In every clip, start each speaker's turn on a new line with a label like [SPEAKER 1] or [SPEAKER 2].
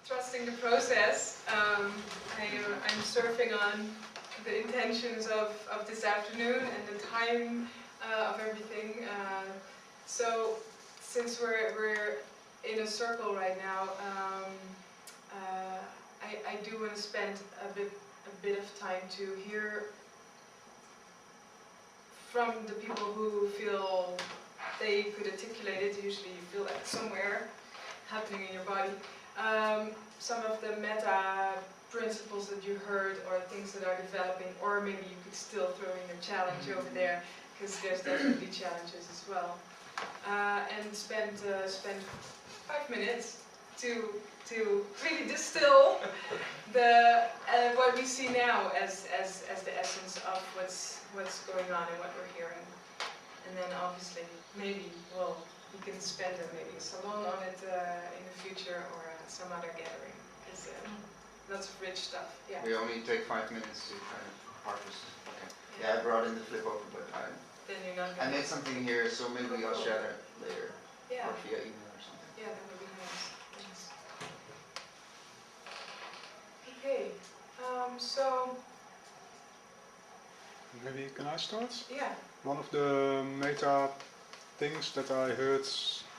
[SPEAKER 1] trusting the process. I'm surfing on the intentions of this afternoon and the time of everything. So since we're in a circle right now, I do want to spend a bit of time to hear from the people who feel they could articulate it. Usually you feel that somewhere happening in your body. Some of the meta principles that you heard, or things that are developing, or maybe you could still throw in a challenge over there, because there's definitely challenges as well. And spend 5 minutes to really distill the what we see now as the essence of what's going on and what we're hearing. And then obviously maybe we can spend maybe a salon on it in the future, or some other gathering. It's lots of rich stuff. Yeah.
[SPEAKER 2] We only take 5 minutes to kind of harvest. Okay. Yeah, I brought in the flip over, but
[SPEAKER 1] then you're not.
[SPEAKER 2] I made something here, so maybe I'll share that later.
[SPEAKER 1] Yeah.
[SPEAKER 2] Or via email or something.
[SPEAKER 1] Yeah, that would be nice. Thanks. Okay. So.
[SPEAKER 3] Maybe can I start?
[SPEAKER 1] Yeah.
[SPEAKER 3] One of the meta things that I heard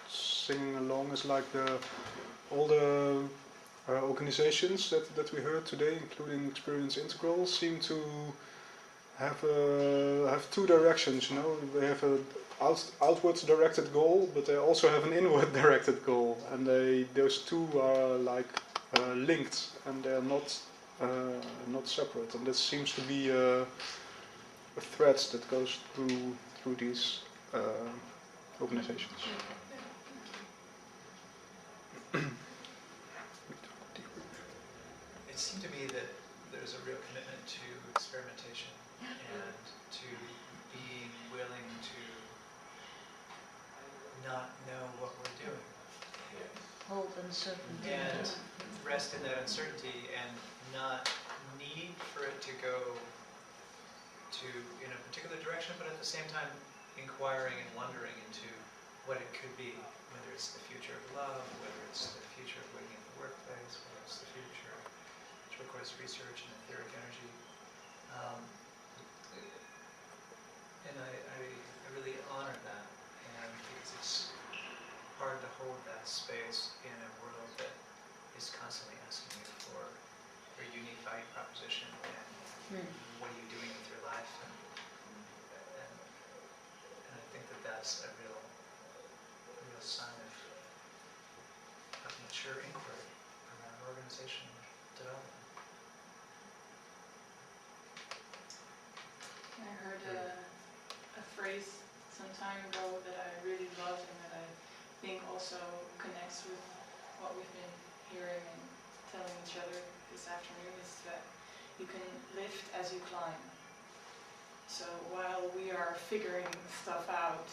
[SPEAKER 3] singing along is like all the organizations that we heard today, including Experience Integral, seem to have two directions. You know, they have a outward directed goal, but they also have an inward directed goal, and those two are like linked, and they're not separate. And this seems to be a thread that goes through these organizations.
[SPEAKER 4] It seemed to me that there's a real commitment to experimentation and to being willing to not know what we're doing.
[SPEAKER 5] Hold uncertainty.
[SPEAKER 4] And rest in that uncertainty and not need for it to go to in a particular direction, but at the same time inquiring and wondering into what it could be, whether it's the future of love, whether it's the future of working in the workplace, whether it's the future of turquoise research and etheric energy. And I really honor that, and because it's hard to hold that space in a world that is constantly asking you for your unique value proposition and what are you doing with your life, and I think that's a real sign of mature inquiry around organization development.
[SPEAKER 6] I heard a phrase some time ago that I really love and that I think also connects with what we've been hearing and telling each other this afternoon, is that you can lift as you climb. So while we are figuring stuff out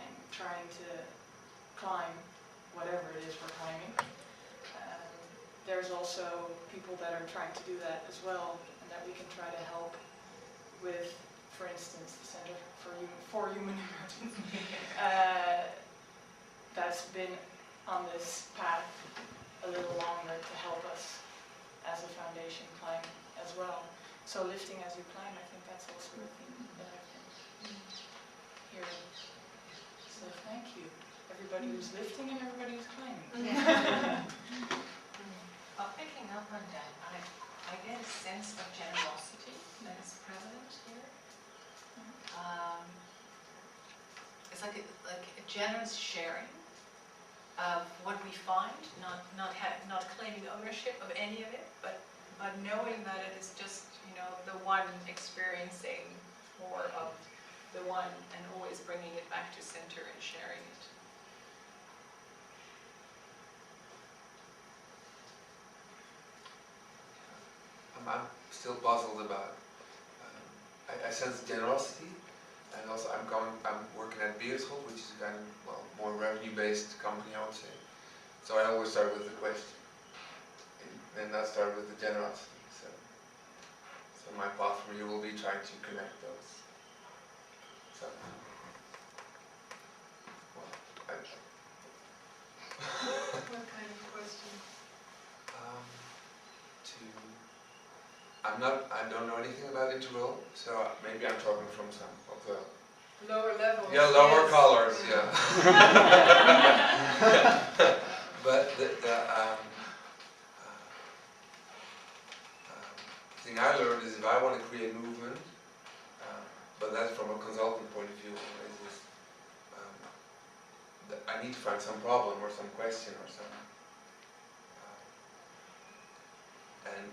[SPEAKER 6] and trying to climb whatever it is we're climbing, there's also people that are trying to do that as well, and that we can try to help with, for instance, the Center for Human Emergence. That's been on this path a little longer to help us as a foundation climb as well. So lifting as you climb, I think that's also a theme that I've been hearing. So thank you, everybody who's lifting and everybody who's climbing.
[SPEAKER 5] Well, picking up on that, I get a sense of generosity that is prevalent here. It's like a generous sharing of what we find, not claiming ownership of any of it, but knowing that it is just, the one experiencing more of the one, and always bringing it back to center and sharing it.
[SPEAKER 7] I'm still puzzled about. I sense generosity, and also I'm working at Beerschool, which is a kind of more revenue-based company, I would say. So I always start with the question, and then I start with the generosity. So my path from you will be trying to connect those. So,
[SPEAKER 1] What kind of question?
[SPEAKER 7] I don't know anything about integral, so maybe I'm talking from some of the
[SPEAKER 1] Lower levels.
[SPEAKER 7] lower
[SPEAKER 1] yes.
[SPEAKER 7] colors, yeah. But the thing I learned is if I want to create movement, but that's from a consultant point of view, is that I need to find some problem or some question or some. And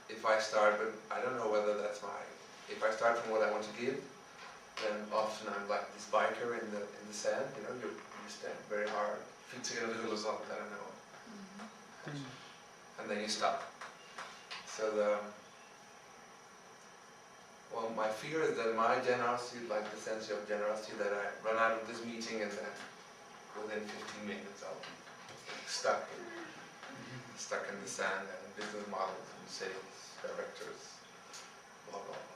[SPEAKER 7] if I start, but I don't know whether that's if I start from what I want to give, then often I'm like this biker in the sand, you know, you stand very hard, fietsen in de hullerzand, I don't know. And then you stop. So well, my fear is that my generosity, like the sense of generosity, that I run out of this meeting and then within 15 minutes I'll be stuck in the sand and business models and sales directors, blah blah blah.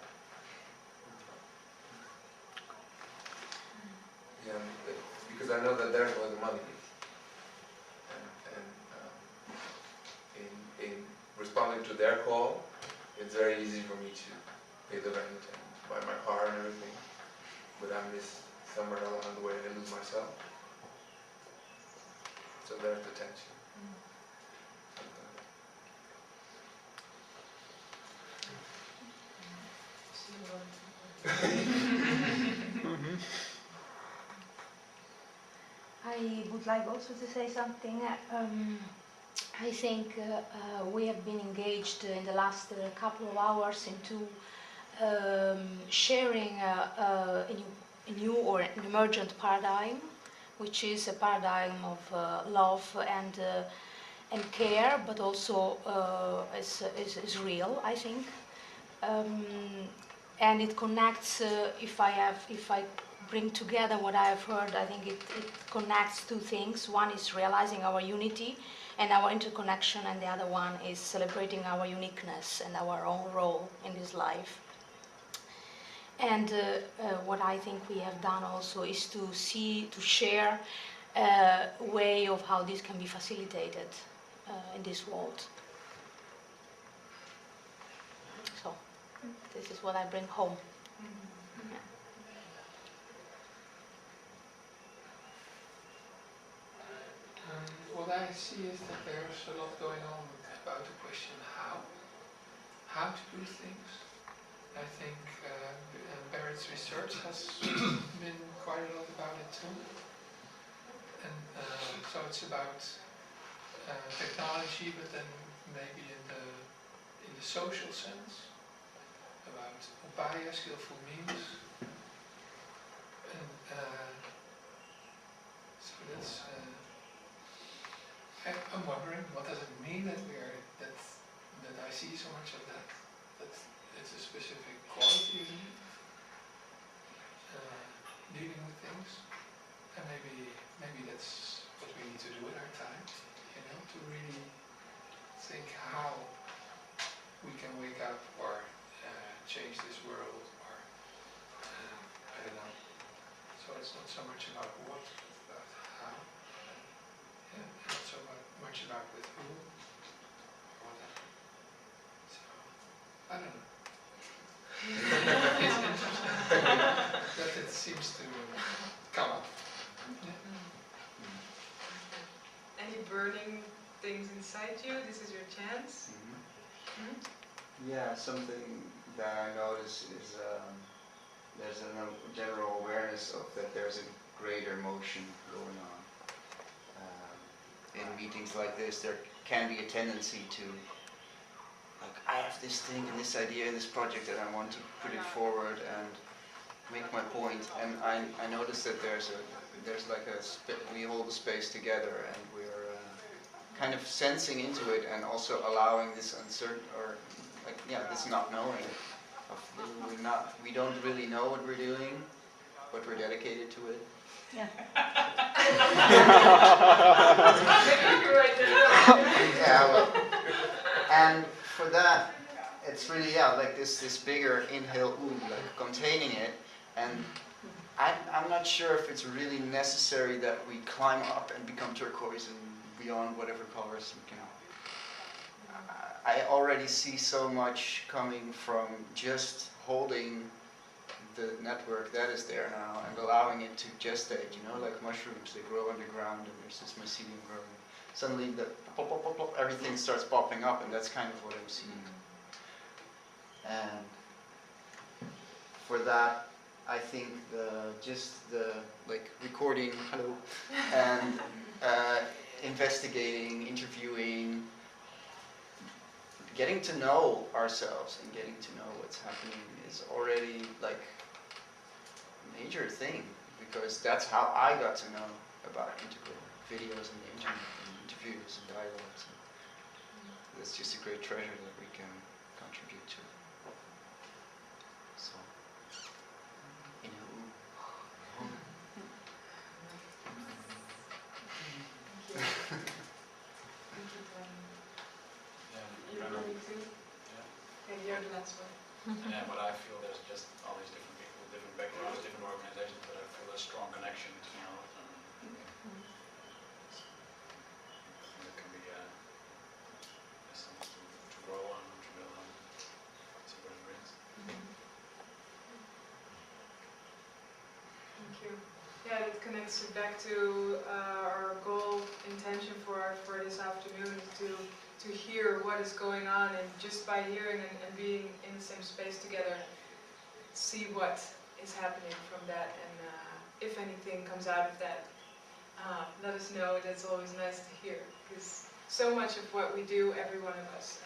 [SPEAKER 7] Yeah, because I know that there's where the money is. And in responding to their call, it's very easy for me to pay the rent and buy my car and everything. But I miss somewhere along the way, I lose myself. So there's the tension.
[SPEAKER 8] I would like also to say something. I think we have been engaged in the last couple of hours into sharing a new or an emergent paradigm, which is a paradigm of love and care, but also is real, I think. And it connects. If I bring together what I have heard, I think it connects two things. One is realizing our unity and our interconnection, and the other one is celebrating our uniqueness and our own role in this life. And what I think we have done also is to share a way of how this can be facilitated in this world. So this is what I bring home.
[SPEAKER 9] What I see is that there's a lot going on about the question how to do things. I think Barrett's research has been quite a lot about it too. And so it's about technology, but then maybe in the social sense, about upaya, skillful means. And so that's. I'm wondering, what does it mean that that I see so much of that? That it's a specific quality, isn't it? Dealing with things, and maybe that's what we need to do with our time. You know, to really think how we can wake up or change this world, or I don't know. So it's not so much about what, about how. Yeah, not so much about with who or whatever. So, I don't know. It's interesting that it seems to come up. Yeah.
[SPEAKER 1] Any burning things inside you? This is your chance.
[SPEAKER 2] Yeah, something that I notice is there's a general awareness of that there's a greater motion going on. In meetings like this, there can be a tendency to, like, I have this thing and this idea and this project and I want to put it forward and make my point. And I notice that there's like we hold the space together and we're kind of sensing into it and also allowing this uncertain or like this not knowing. We don't really know what we're doing, but we're dedicated to it.
[SPEAKER 8] Yeah.
[SPEAKER 2] Yeah, well, and for that, it's really like this bigger inhale, like containing it, and I'm not sure if it's really necessary that we climb up and become turquoise and beyond whatever colors we can. I already see so much coming from just holding the network that is there now and allowing it to gestate, you know, like mushrooms, they grow underground and there's this mycelium growing. Suddenly the pop, pop, pop, pop, everything starts popping up, and that's kind of what I'm seeing. And for that, I think just the like recording, hello, and investigating, interviewing, getting to know ourselves and getting to know what's happening is already like a major thing, because that's how I got to know about integral videos and the internet and interviews and dialogues. And it's just a great treasure that we can contribute to. So, you know.
[SPEAKER 1] Thank you, Tony.
[SPEAKER 10] Yeah,
[SPEAKER 1] You
[SPEAKER 10] kind of,
[SPEAKER 1] ready too?
[SPEAKER 10] yeah.
[SPEAKER 1] And you're the last one.
[SPEAKER 10] Yeah, but I feel there's just all these different people, different backgrounds, different organizations, but I feel a strong connection to know it. And it can be something to grow on, to build on, see what it brings.
[SPEAKER 1] Thank you. Yeah, that connects it back to our goal, intention for this afternoon, to hear what is going on, and just by hearing and being in the same space together, see what is happening from that, and if anything comes out of that, let us know. That's always nice to hear, because so much of what we do, every one of us,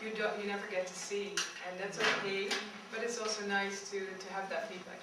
[SPEAKER 1] you never get to see, and that's okay, but it's also nice to have that feedback.